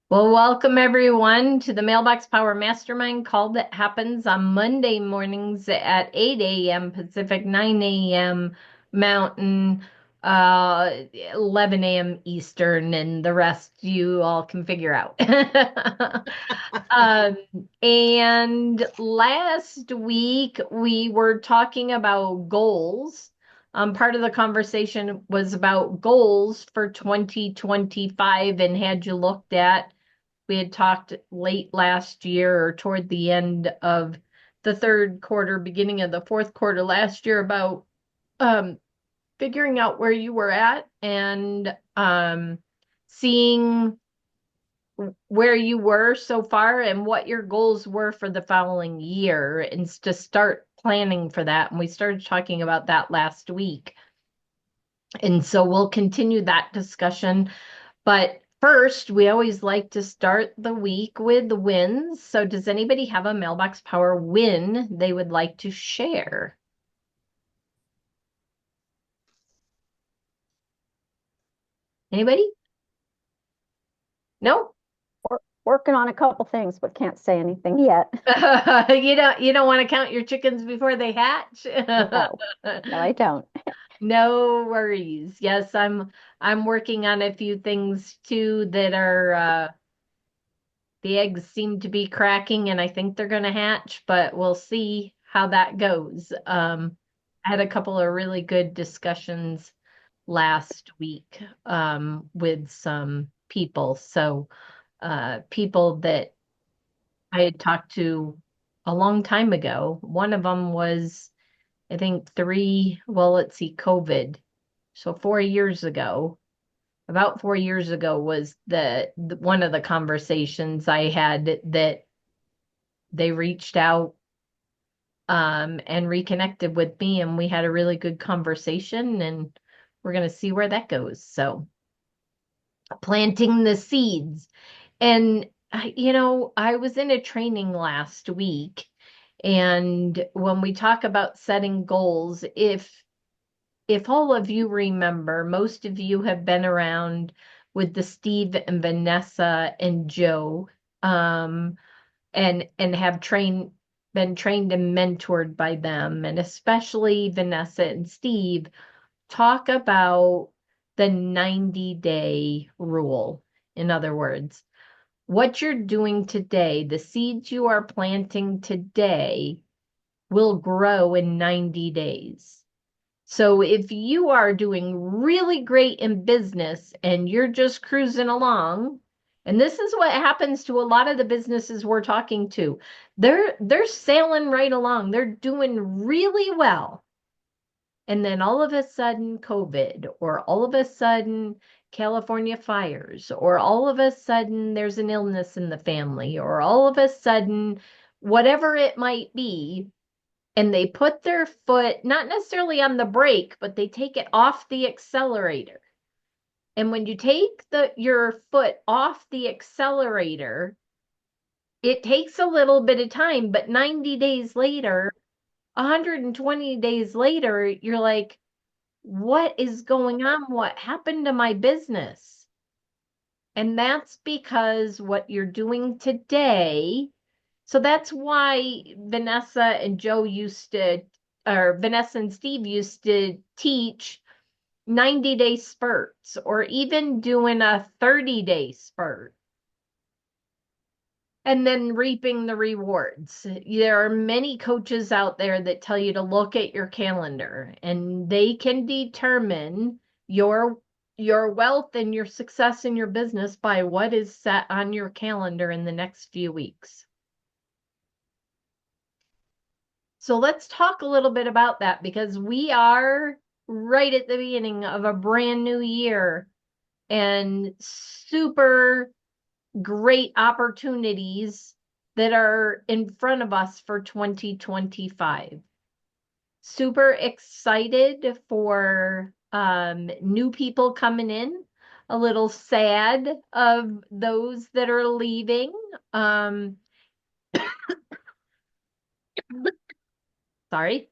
Well, welcome everyone to the Mailbox Power Mastermind call that happens on Monday mornings at 8 a.m. Pacific, 9 a.m. Mountain, 11 a.m. Eastern, and the rest you all can figure out. Um, and last week we were talking about goals. Part of the conversation was about goals for 2025 and had you looked at we had talked late last year or toward the end of the third quarter, beginning of the fourth quarter last year about um, figuring out where you were at and seeing where you were so far and what your goals were for the following year and to start planning for that. And we started talking about that last week. And so we'll continue that discussion. But first, we always like to start the week with the wins. So does anybody have a Mailbox Power win they would like to share? Anybody? No? Working on a couple things, but can't say anything yet. You don't want to count your chickens before they hatch? No, no, I don't. No worries. Yes, I'm working on a few things too that are the eggs seem to be cracking and I think they're going to hatch, but we'll see how that goes. I had a couple of really good discussions last week with some people. So, people that I had talked to a long time ago. One of them was, I think, well, let's see, COVID. So 4 years ago, about 4 years ago was the one of the conversations I had that they reached out and reconnected with me, and we had a really good conversation, and we're going to see where that goes. So, planting the seeds. And, I was in a training last week, and when we talk about setting goals, if all of you remember, most of you have been around with the Steve and Vanessa and Joe. And have been trained and mentored by them, and especially Vanessa and Steve talk about the 90-day rule. In other words, what you're doing today, the seeds you are planting today will grow in 90 days. So if you are doing really great in business and you're just cruising along, and this is what happens to a lot of the businesses we're talking to. They're sailing right along. They're doing really well. And then all of a sudden COVID, or all of a sudden California fires, or all of a sudden there's an illness in the family, or all of a sudden whatever it might be, and they put their foot not necessarily on the brake, but they take it off the accelerator. And when you take your foot off the accelerator, it takes a little bit of time, but 90 days later, 120 days later, you're like, what is going on? What happened to my business? And that's because what you're doing today. So that's why Vanessa and Joe used to, or Vanessa and Steve used to teach 90-day spurts or even doing a 30-day spurt and then reaping the rewards. There are many coaches out there that tell you to look at your calendar and they can determine your your wealth and your success in your business by what is set on your calendar in the next few weeks. So let's talk a little bit about that because we are right at the beginning of a brand new year and super great opportunities that are in front of us for 2025. Super excited for new people coming in, a little sad of those that are leaving. Um, Sorry.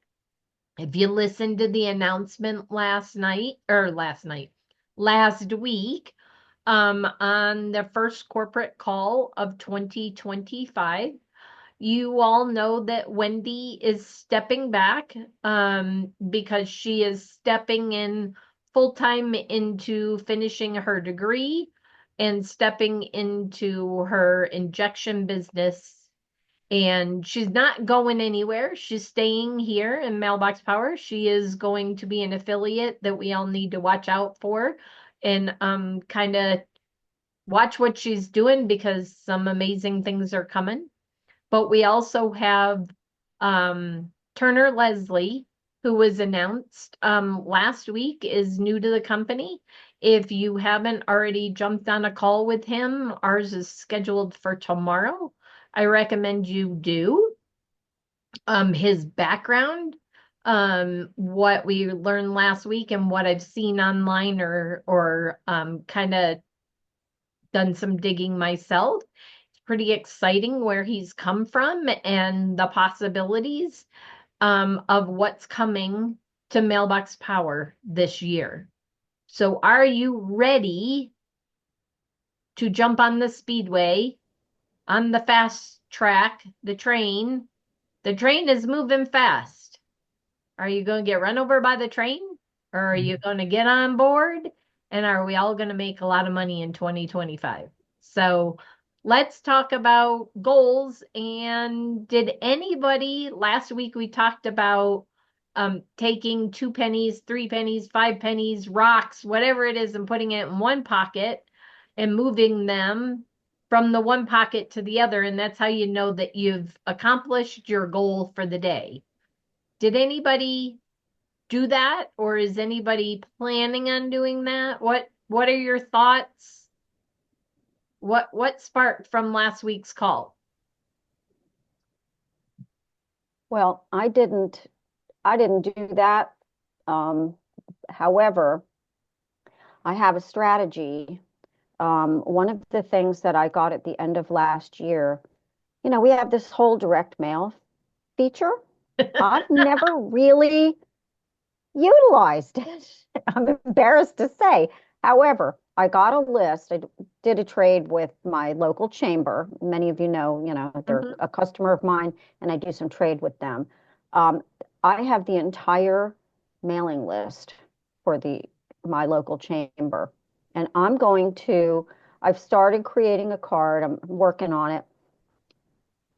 If you listened to the announcement last week, on the first corporate call of 2025. You all know that Wendy is stepping back because she is stepping in full time into finishing her degree and stepping into her injection business. And she's not going anywhere. She's staying here in Mailbox Power. She is going to be an affiliate that we all need to watch out for and kind of watch what she's doing because some amazing things are coming. But we also have Turner Leslie, who was announced last week, is new to the company. If you haven't already jumped on a call with him, ours is scheduled for tomorrow. I recommend you do. His background, what we learned last week and what I've seen online or kind of done some digging myself. It's pretty exciting where he's come from and the possibilities of what's coming to Mailbox Power this year. So, are you ready to jump on the speedway, on the fast track, the train? The train is moving fast. Are you going to get run over by the train? Or are you going to get on board? And are we all going to make a lot of money in 2025? So let's talk about goals. And did anybody, last week we talked about taking 2 pennies, 3 pennies, 5 pennies, rocks, whatever it is, and putting it in one pocket and moving them from the one pocket to the other. And that's how you know that you've accomplished your goal for the day. Did anybody do that, or is anybody planning on doing that? What are your thoughts? What sparked from last week's call? Well, I didn't do that. However, I have a strategy. One of the things that I got at the end of last year, we have this whole direct mail feature. I've never really utilized it. I'm embarrassed to say. However, I got a list. I did a trade with my local chamber. Many of you know, they're Mhm. a customer of mine, and I do some trade with them. Um, I have the entire mailing list for the my local chamber, and I've started creating a card. I'm working on it.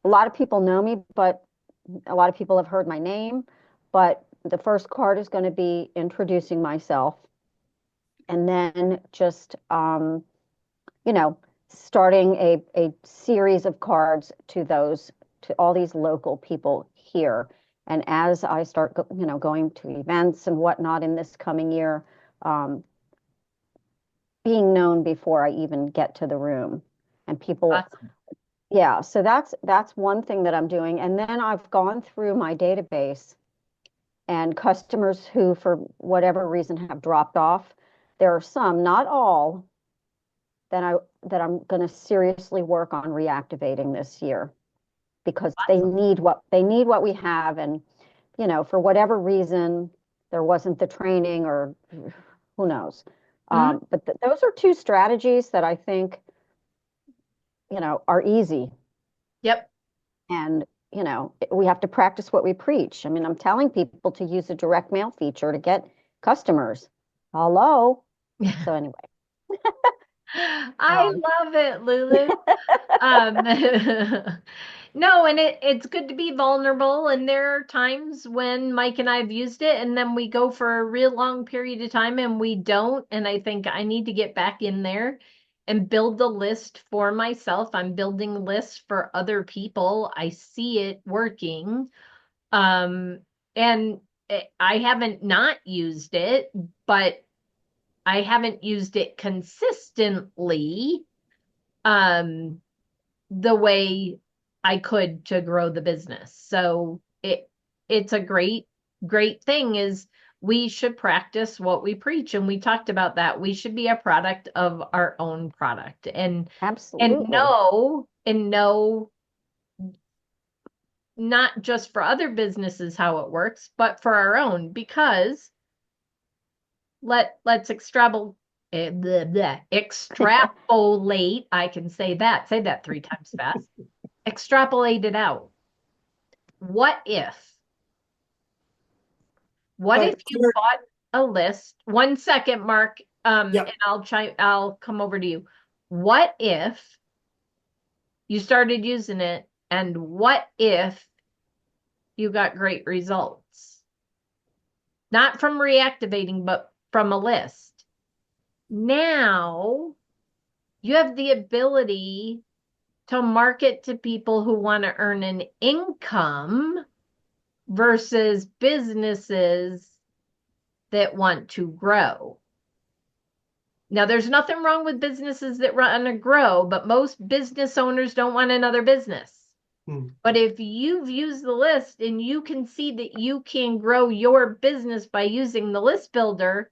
A lot of people know me, but a lot of people have heard my name. But the first card is going to be introducing myself, and then just you know, starting a series of cards to all these local people here. And as I start, going to events and whatnot in this coming year, um, being known before I even get to the room, and people, Awesome. yeah. So that's one thing that I'm doing. And then I've gone through my database and customers who, for whatever reason, have dropped off. There are some, not all, that I'm going to seriously work on reactivating this year because Awesome. they need what we have, and for whatever reason there wasn't the training, or who knows. Mhm. But those are two strategies that I think are easy, Yep. and we have to practice what we preach. I mean, I'm telling people to use the direct mail feature to get customers. Hello. So anyway. I um, love it, Lulu. Um, no, and it's good to be vulnerable. And there are times when Mike and I have used it, and then we go for a real long period of time and we don't. And I think I need to get back in there and build the list for myself. I'm building lists for other people. I see it working. Um, and I haven't not used it, but I haven't used it consistently. Um, the way I could to grow the business. So it's a great thing is we should practice what we preach, and we talked about that. We should be a product of our own product and Absolutely. know not just for other businesses how it works, but for our own because let's blah, blah, extrapolate. I can say that. Say that 3 times fast. Extrapolate it out. What if? What if you Clear. bought a list? 1 second, Mark. Yep. And I'll come over to you. What if you started using it, and what if you got great results? Not from reactivating, but from a list. Now you have the ability to market to people who want to earn an income versus businesses that want to grow. Now, there's nothing wrong with businesses that want to grow, but most business owners don't want another business. But if you've used the list and you can see that you can grow your business by using the list builder,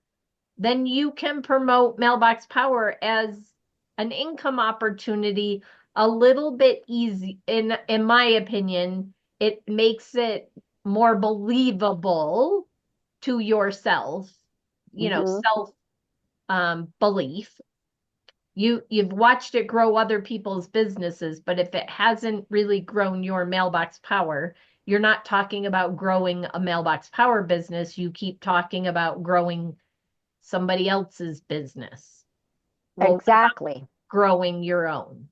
then you can promote Mailbox Power as an income opportunity a little bit easy. In my opinion, it makes it more believable to yourself, self belief. You've watched it grow other people's businesses, but if it hasn't really grown your Mailbox Power, you're not talking about growing a Mailbox Power business. You keep talking about growing somebody else's business. Well, what about Exactly. growing your own,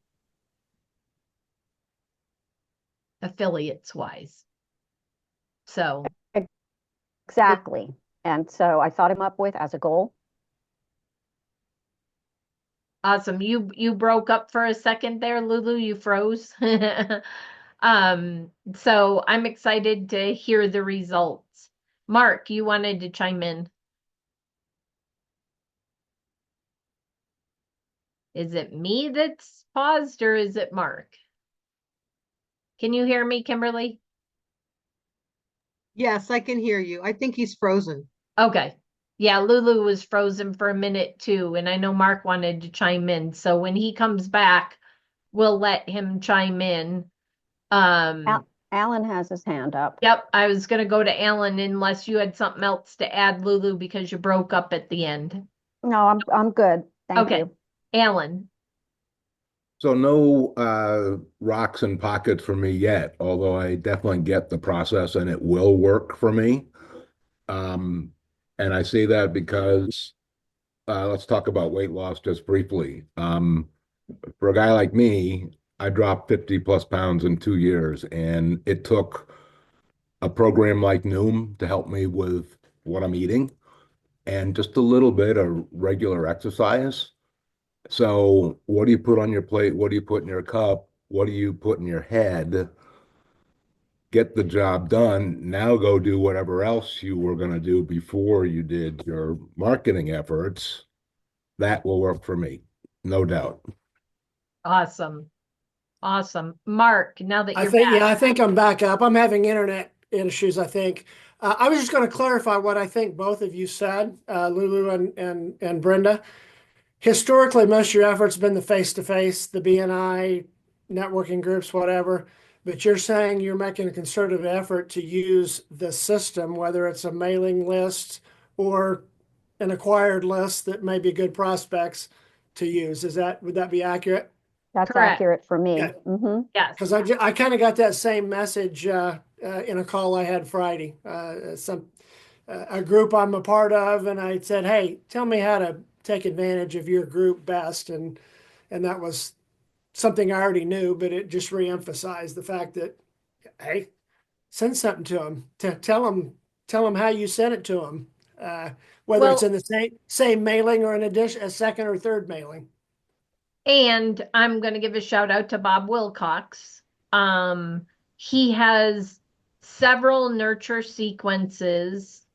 affiliates wise? So Exactly. And so I thought him up with as a goal. awesome. You broke up for a second there, Lulu. You froze. So I'm excited to hear the results. Mark, you wanted to chime in. Is it me that's paused or is it Mark? Can you hear me, Kimberly? Yes, I can hear you. I think he's frozen. Okay. Yeah, Lulu was frozen for a minute too, and I know Mark wanted to chime in. So when he comes back, we'll let him chime in. Um, Alan has his hand up. yep, I was gonna go to Alan unless you had something else to add, Lulu, because you broke up at the end. No, I'm good. Thank Okay, you. Alan. So no rocks and pockets for me yet, although I definitely get the process and it will work for me. Um, and I say that because let's talk about weight loss just briefly. For a guy like me, I dropped 50 plus pounds in 2 years, and it took a program like Noom to help me with what I'm eating and just a little bit of regular exercise. So, what do you put on your plate? What do you put in your cup? What do you put in your head? Get the job done. Now go do whatever else you were going to do before you did your marketing efforts. That will work for me, no doubt. Awesome. Awesome. Mark, now that I you're think, back. yeah, I think I'm back up. I'm having internet issues, I think. I was just going to clarify what I think both of you said, Lulu and Brenda. Historically, most of your efforts have been the face-to-face, the BNI, networking groups, whatever. But you're saying you're making a concerted effort to use the system, whether it's a mailing list or an acquired list that may be good prospects to use. Would that be accurate? That's Correct. accurate for me. Okay. Yes. Because I kind of got that same message in a call I had Friday. A group I'm a part of, and I said, "Hey, tell me how to take advantage of your group best," and that was something I already knew, but it just reemphasized the fact that, hey, send something to them. Tell them how you sent it to them, whether it's in Well, the same mailing or in addition a second or third mailing. and I'm going to give a shout out to Bob Wilcox. He has several nurture sequences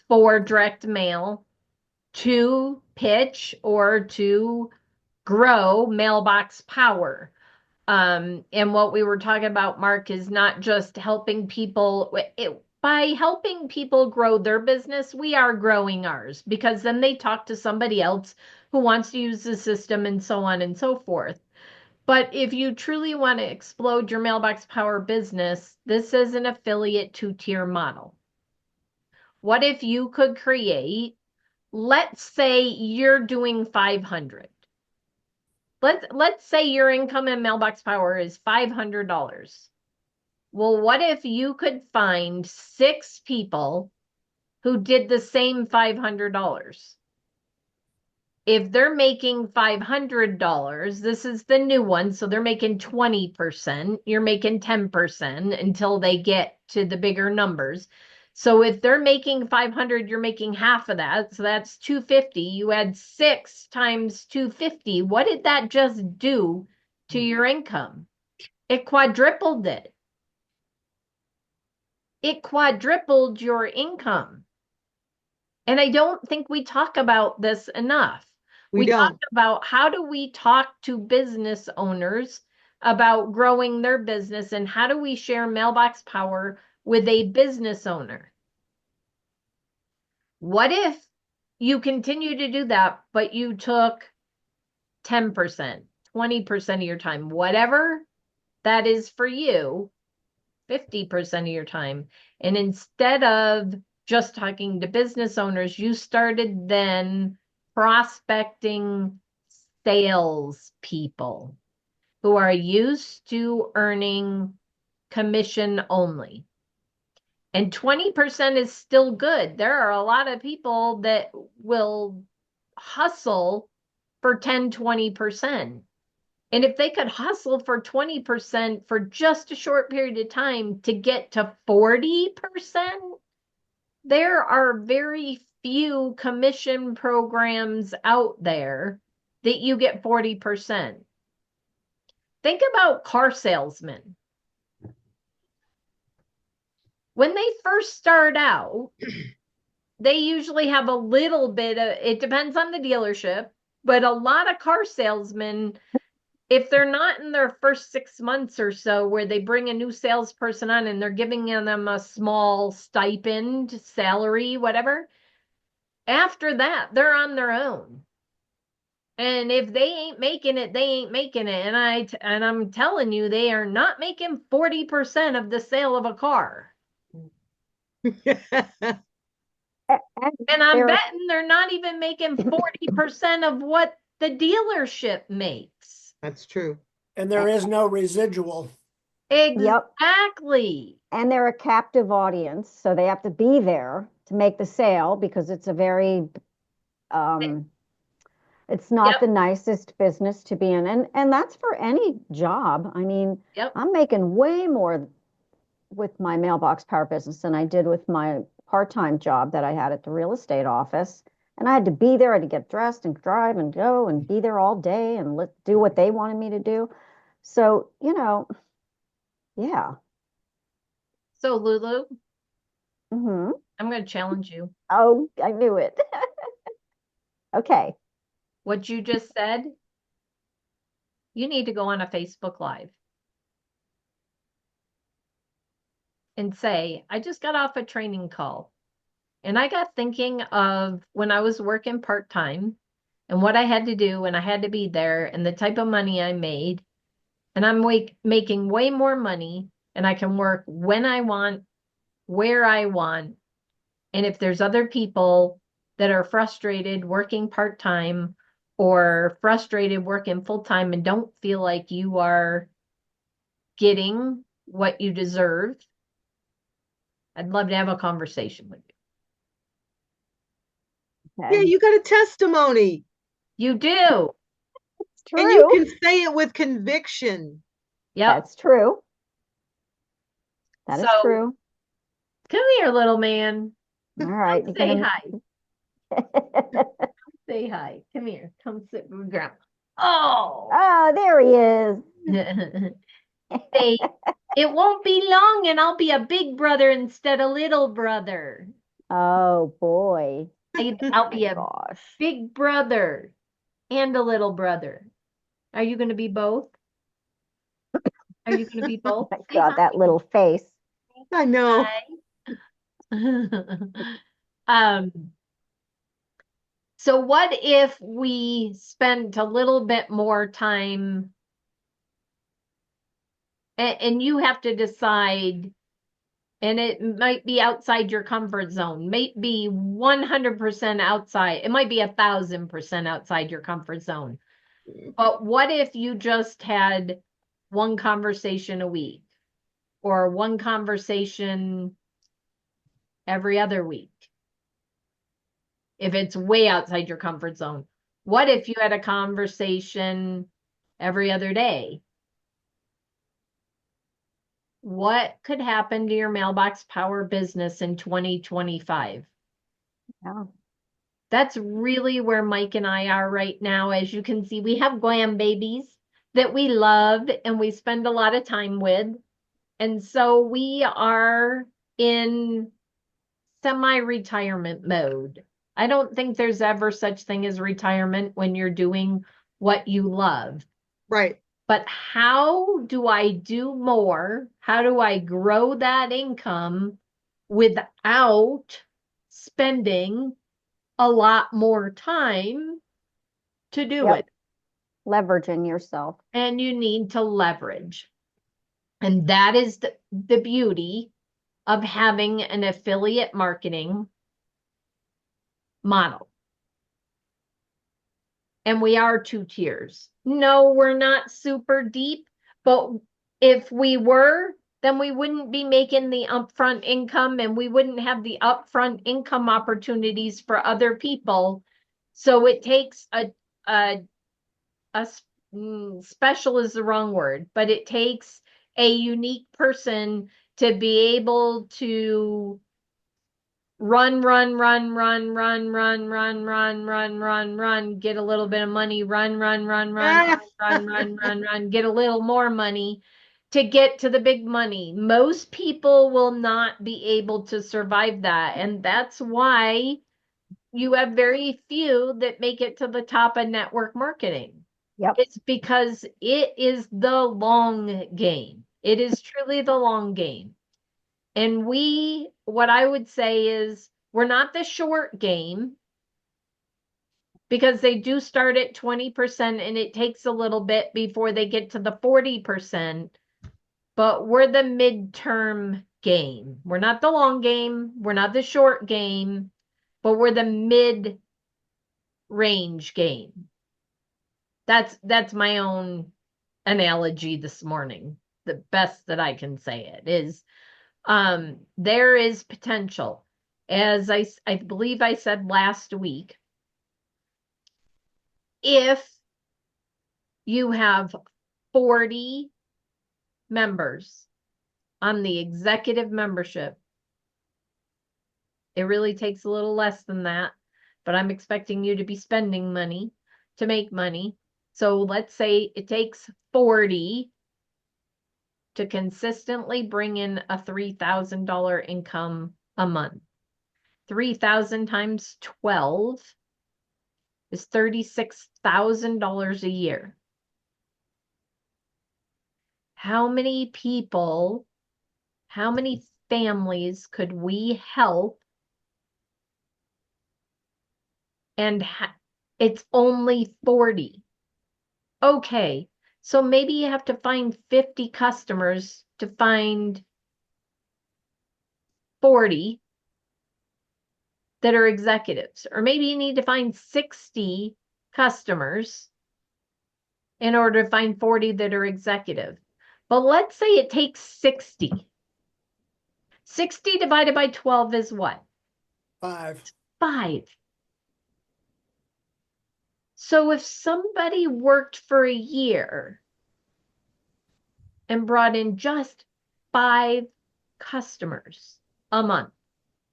for direct mail to pitch or to grow Mailbox Power. And what we were talking about, Mark, is not just helping people. By helping people grow their business, we are growing ours because then they talk to somebody else who wants to use the system and so on and so forth. But if you truly want to explode your Mailbox Power business, this is an affiliate 2-tier model. What if you could create let's say you're doing 500. Let's say your income in Mailbox Power is $500. Well, what if you could find 6 people who did the same $500? If they're making $500, this is the new one, so they're making 20%, you're making 10% until they get to the bigger numbers. So if they're making 500, you're making half of that, so that's 250. You add 6 times 250. What did that just do to your income? It quadrupled it. It quadrupled your income. And I don't think we talk about this enough. We We talk don't. about how do we talk to business owners about growing their business, and how do we share Mailbox Power with a business owner? What if you continue to do that, but you took 10%, 20% of your time, whatever that is for you, 50% of your time, and instead of just talking to business owners, you started then prospecting sales people who are used to earning commission only. And 20% is still good. There are a lot of people that will hustle for 10, 20%. And if they could hustle for 20% for just a short period of time to get to 40%, there are very few commission programs out there that you get 40%. Think about car salesmen. When they first start out, they usually have a little bit of, it depends on the dealership, but a lot of car salesmen, if they're not in their first 6 months or so where they bring a new salesperson on and they're giving them a small stipend, salary, whatever, after that, they're on their own. And if they ain't making it, they ain't making it. And I'm telling you, they are not making 40% of the sale of a car. And I'm betting they're not even making 40% of what the dealership makes. That's true. And there is no residual. Exactly. And they're a captive audience, so they have to be there to make the sale because it's a very it's not the nicest business to be in. And that's for any job. I mean, I'm making way more with my Mailbox Power business than I did with my part-time job that I had at the real estate office. And I had to be there, I had to get dressed and drive and go and be there all day and do what they wanted me to do. So, yeah. So, Lulu, Mm-hmm. I'm going to challenge you. Oh, I knew it. Okay. What you just said, you need to go on a Facebook Live and say, I just got off a training call. And I got thinking of when I was working part-time and what I had to do and I had to be there and the type of money I made. And I'm making way more money and I can work when I want, where I want. And if there's other people that are frustrated working part-time or frustrated working full-time and don't feel like you are getting what you deserve, I'd love to have a conversation with you. Okay. Yeah, you got a testimony. You do. It's true. And you can say it with conviction. Yep. That's true. That is true. Come here, little man. All right. Come say hi. Say hi. Come here. Come sit with Grandma. Oh. Oh, there he is. Say, it won't be long and I'll be a big brother instead of little brother. Oh, boy. I'll be a big brother and a little brother. Are you going to be both? Are you going to be both? Oh my God, that little face. I know. So what if we spent a little bit more time and you have to decide And it might be outside your comfort zone, may be 100% outside. It might be 1,000% outside your comfort zone. But what if you just had one conversation a week or one conversation every other week? If it's way outside your comfort zone, what if you had a conversation every other day? What could happen to your Mailbox Power business in 2025? Yeah. That's really where Mike and I are right now. As you can see, we have glam babies that we love and we spend a lot of time with. And so we are in semi-retirement mode. I don't think there's ever such thing as retirement when you're doing what you love. Right. But how do I do more? How do I grow that income without spending a lot more time to do Yep. it? Leveraging yourself. And you need to leverage. And that is the beauty of having an affiliate marketing model. And we are 2 tiers. No, we're not super deep, but if we were, then we wouldn't be making the upfront income and we wouldn't have the upfront income opportunities for other people. So it takes a special is the wrong word, but it takes a unique person to be able to run, get a little bit of money, run, get a little more money to get to the big money. Most people will not be able to survive that. And that's why you have very few that make it to the top of network marketing. Yep. It's because it is the long game. It is truly the long game. And what I would say is we're not the short game because they do start at 20% and it takes a little bit before they get to the 40%, but we're the midterm game. We're not the long game. We're not the short game, but we're the mid-range game. That's my own analogy this morning. The best that I can say it is there is potential. As I believe I said last week, if you have 40 members on the executive membership, it really takes a little less than that, but I'm expecting you to be spending money to make money. So let's say it takes 40 to consistently bring in a $3,000 income a month. 3,000 times 12 is $36,000 a year. How many people, how many families could we help? And it's only 40. Okay, so maybe you have to find 50 customers to find 40 that are executives, or maybe you need to find 60 customers in order to find 40 that are executive. But let's say it takes 60. 60 divided by 12 is what? 5. 5. So if somebody worked for a year and brought in just 5 customers a month,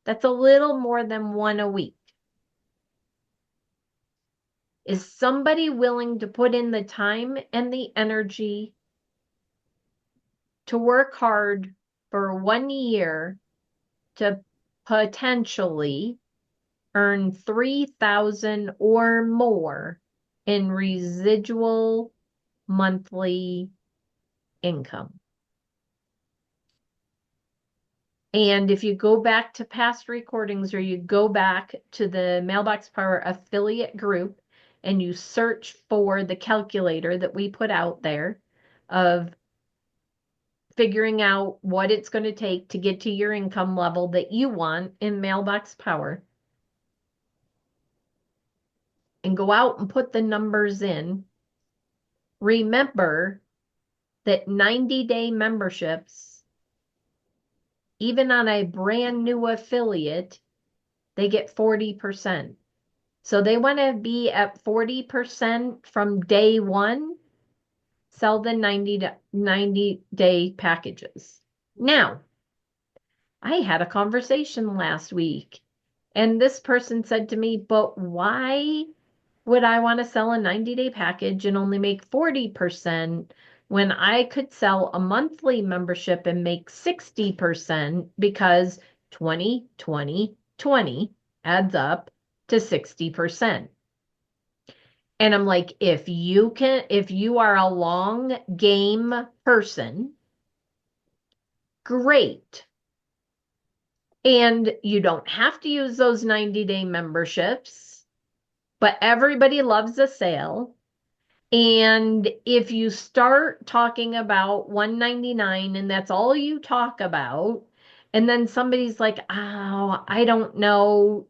that's a little more than one a week. Is somebody willing to put in the time and the energy to work hard for 1 year to potentially earn 3,000 or more in residual monthly income? And if you go back to past recordings or you go back to the Mailbox Power affiliate group and you search for the calculator that we put out there of figuring out what it's going to take to get to your income level that you want in Mailbox Power, and go out and put the numbers in. Remember that 90-day memberships, even on a brand new affiliate, they get 40%. So they want to be at 40% from day one, sell the 90-day packages. Now, I had a conversation last week, and this person said to me, but why would I want to sell a 90-day package and only make 40% when I could sell a monthly membership and make 60% because 20, 20, 20 adds up to 60%. And I'm like, if you are a long game person, great. And you don't have to use those 90-day memberships, but everybody loves a sale. And if you start talking about $199 and that's all you talk about, and then somebody's like, oh, I don't know,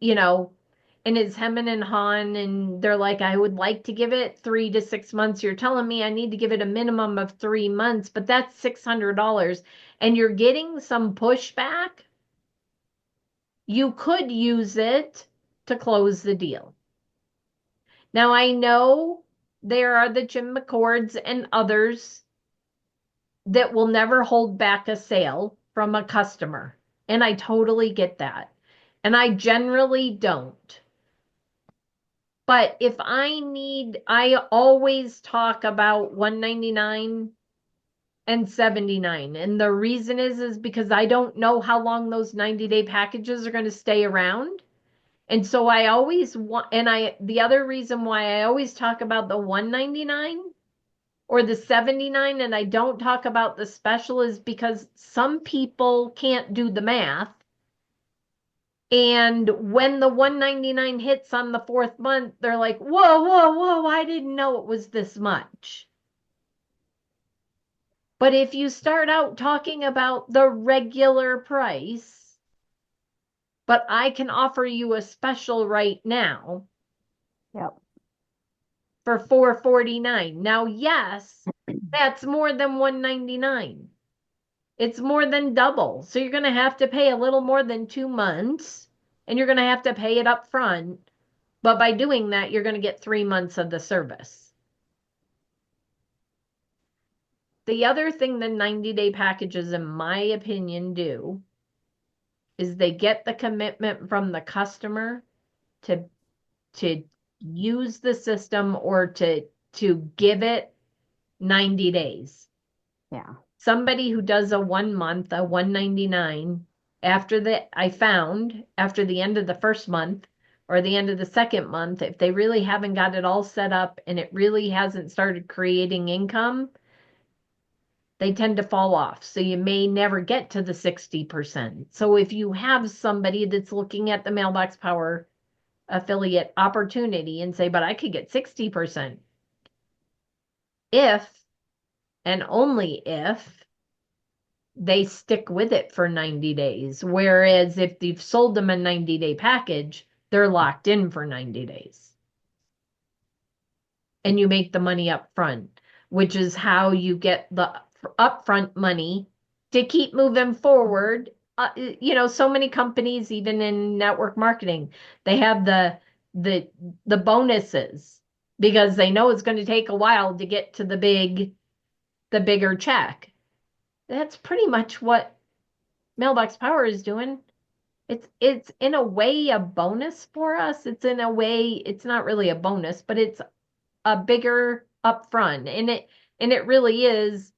and it's hemming and hawing, and they're like, I would like to give it 3 to 6 months. You're telling me I need to give it a minimum of 3 months, but that's $600, and you're getting some pushback. You could use it to close the deal. Now, I know there are the Jim McCords and others that will never hold back a sale from a customer. And I totally get that. And I generally don't. But if I always talk about $199 and $79. And the reason is because I don't know how long those 90-day packages are going to stay around. And so I always want, the other reason why I always talk about the $199 or the $79 and I don't talk about the special is because some people can't do the math. And when the $199 hits on the 4th month, they're like, whoa, whoa, whoa, I didn't know it was this much. But if you start out talking about the regular price, but I can offer you a special right now. Yep. For $449. Now, yes, that's more than $199. It's more than double. So you're going to have to pay a little more than 2 months, and you're going to have to pay it up front. But by doing that, you're going to get 3 months of the service. The other thing the 90-day packages, in my opinion, do is they get the commitment from the customer to use the system or to give it 90 days. Yeah. Somebody who does a 1 month, a $199, after the end of the first month or the end of the second month, if they really haven't got it all set up and it really hasn't started creating income, they tend to fall off. So you may never get to the 60%. So if you have somebody that's looking at the Mailbox Power affiliate opportunity and say, but I could get 60%. If and only if they stick with it for 90 days. Whereas if you've sold them a 90-day package, they're locked in for 90 days. And you make the money up front, which is how you get the upfront money to keep moving forward. So many companies, even in network marketing, they have the bonuses because they know it's going to take a while to get to the bigger check. That's pretty much what Mailbox Power is doing. It's in a way a bonus for us. It's in a way, it's not really a bonus, but it's a bigger upfront. And it really is.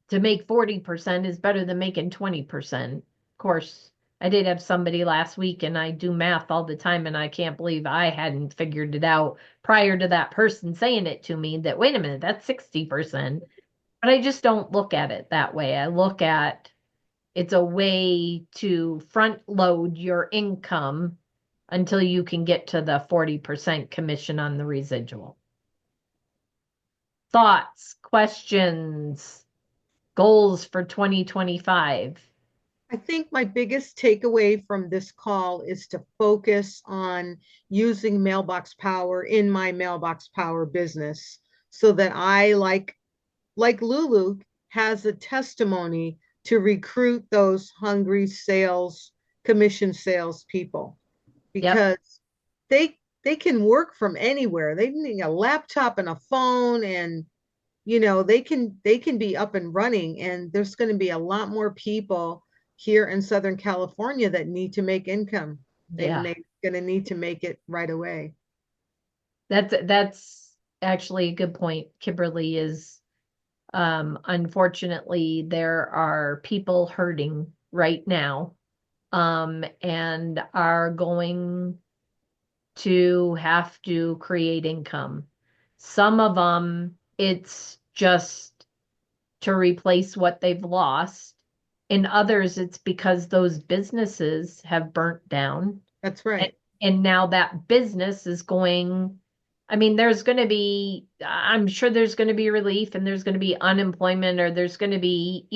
To make 40% is better than making 20%. Of course, I did have somebody last week, and I do math all the time, and I can't believe I hadn't figured it out prior to that person saying it to me that, wait a minute, that's 60%. But I just don't look at it that way. I look at it's a way to front load your income until you can get to the 40% commission on the residual. Thoughts, questions, goals for 2025? I think my biggest takeaway from this call is to focus on using Mailbox Power in my Mailbox Power business so that I, like Lulu, has a testimony to recruit those hungry commission sales people Yep. because they can work from anywhere. They need a laptop and a phone, and they can be up and running, and there's going to be a lot more people here in Southern California that need to make income. They're Yeah. going to need to make it right away. That's actually a good point, Kimberly, is unfortunately there are people hurting right now and are going to have to create income. Some of them, it's just to replace what they've lost. In others, it's because those businesses have burnt down. That's And, right. and now that business is going, I mean, I'm sure there's going to be relief and there's going to be unemployment or there's going to be,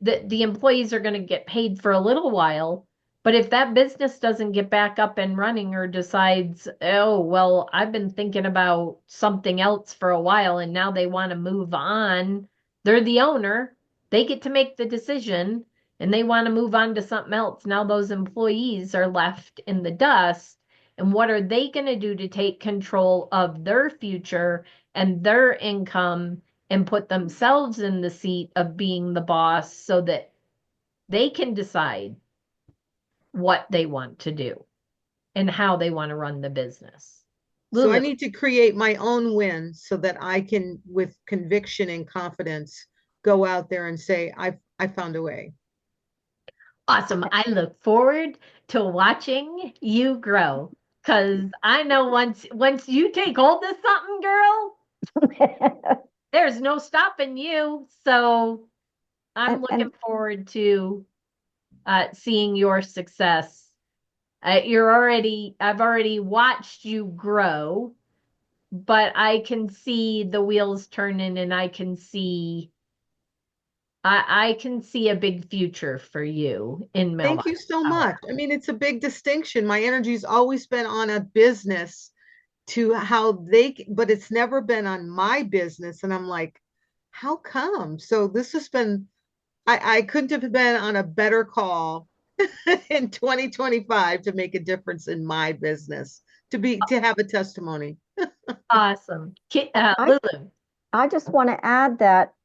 the employees are going to get paid for a little while. But if that business doesn't get back up and running or decides, oh, well, I've been thinking about something else for a while and now they want to move on, they're the owner, they get to make the decision and they want to move on to something else. Now those employees are left in the dust. And what are they going to do to take control of their future and their income and put themselves in the seat of being the boss so that they can decide what they want to do and how they want to run the business? So I Lulu. need to create my own win so that I can, with conviction and confidence, go out there and say, I found a way. Awesome. I look forward to watching you grow because I know once you take hold of something, girl, there's no stopping you. So I'm looking And forward to seeing your success. I've already watched you grow, but I can see the wheels turning and I can see a big future for you in Thank Mailbox you so Power. much. I mean, it's a big distinction. My energy's always been on a business to how but it's never been on my business. And I'm like, how come? So this has been, I couldn't have been on a better call in 2025 to make a difference in my business, to have a testimony. Awesome. I Lulu. I just want to add that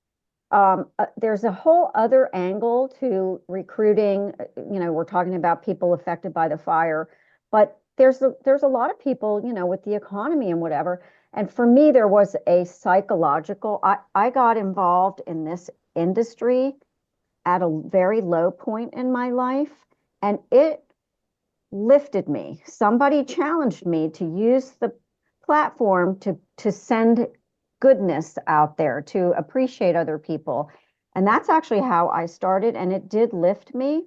there's a whole other angle to recruiting. We're talking about people affected by the fire, but there's a lot of people, with the economy and whatever. And for me, there was a psychological. I got involved in this industry at a very low point in my life, and it lifted me. Somebody challenged me to use the platform to send goodness out there, to appreciate other people. And that's actually how I started, and it did lift me,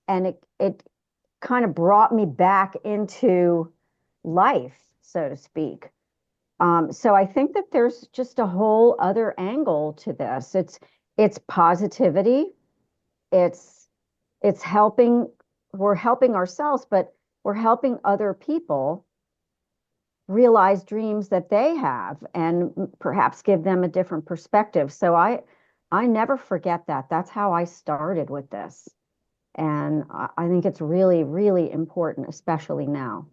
and it kind of brought me back into life, so to speak. So I think that there's just a whole other angle to this. It's positivity. It's it's helping. We're helping ourselves, but we're helping other people realize dreams that they have and perhaps give them a different perspective. So I never forget that. That's how I started with this. And I think it's really, really important, especially now.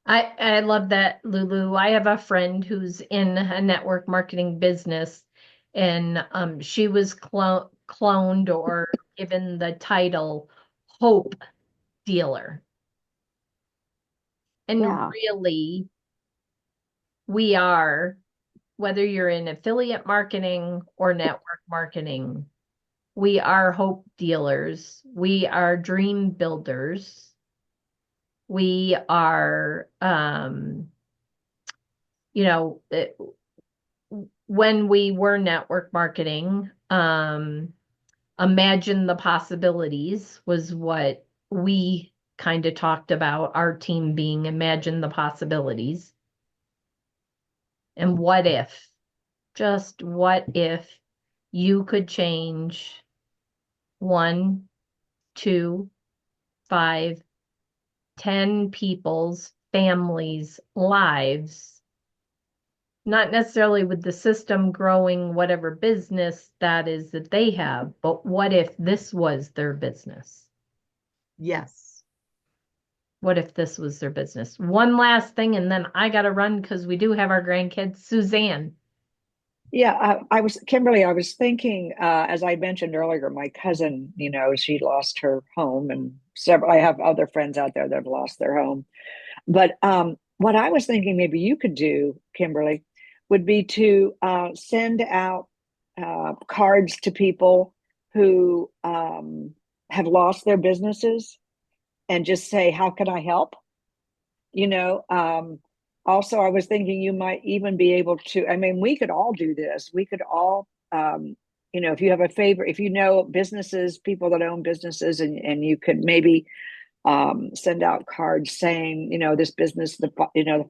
I love that, Lulu. I have a friend who's in a network marketing business, and she was cloned or given the title Hope Dealer. And Yeah. really, we are, whether you're in affiliate marketing or network marketing, we are hope dealers. We are dream builders. We are, you know, when we were network marketing, imagine the possibilities was what we kind of talked about, our team being imagine the possibilities. And what if, just what if you could change 1, 2, 5, 10 people's families' lives, not necessarily with the system growing whatever business that is that they have, but what if this was their business? Yes. What if this was their business? One last thing, and then I got to run because we do have our grandkids. Suzanne. Yeah, I was Kimberly. I was thinking, as I mentioned earlier, my cousin, she lost her home, and several. I have other friends out there that have lost their home. But what I was thinking, maybe you could do, Kimberly, would be to send out cards to people who have lost their businesses, and just say, "How can I help?" You know, also, I was thinking you might even be able to, I mean, we could all do this. We could all, if you have a favor, if you know businesses, people that own businesses, and you could maybe send out cards saying, this business, the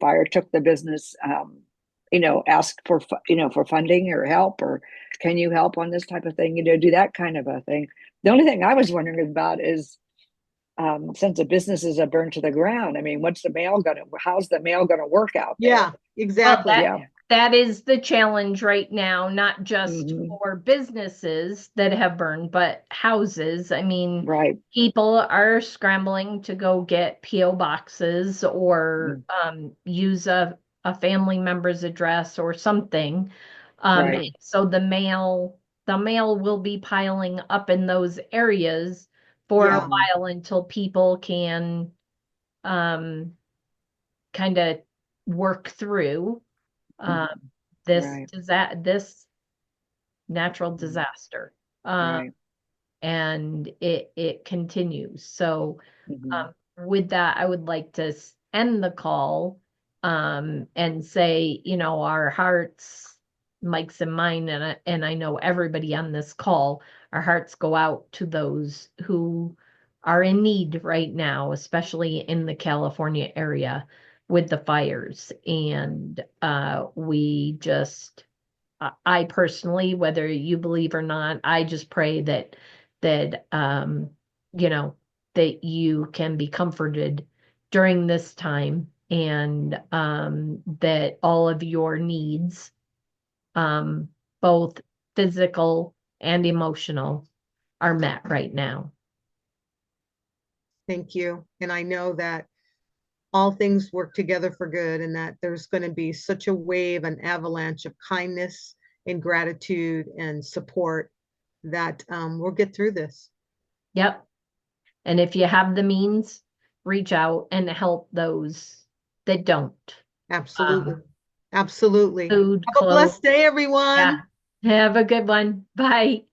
fire took the business, ask for, for funding or help, or can you help on this type of thing, do that kind of a thing. The only thing I was wondering about is, since the businesses are burned to the ground, I mean, how's the mail gonna work out there? Yeah, exactly. Well, that is the challenge right now, not just Mhm. for businesses that have burned, but houses. I mean, Right. people are scrambling to go get PO boxes or use a family member's address or something. Right. So the mail will be piling up in those areas for a Yeah. while until people can kind of work through um, this Right. this natural disaster. Right. And it continues. So Mhm. with that, I would like to end the call and say, our hearts, Mike's and mine, and I know everybody on this call, our hearts go out to those who are in need right now, especially in the California area with the fires. And we just I personally, whether you believe or not, I just pray that you know that you can be comforted during this time and that all of your needs, um, both physical and emotional, are met right now. Thank you. And I know that all things work together for good, and that there's going to be such a wave, an avalanche of kindness and gratitude and support that we'll get through this. Yep. And if you have the means, reach out and help those that don't. Absolutely. Absolutely. Food, Have a clothes. blessed day, everyone. Yeah. Have a good one. Bye.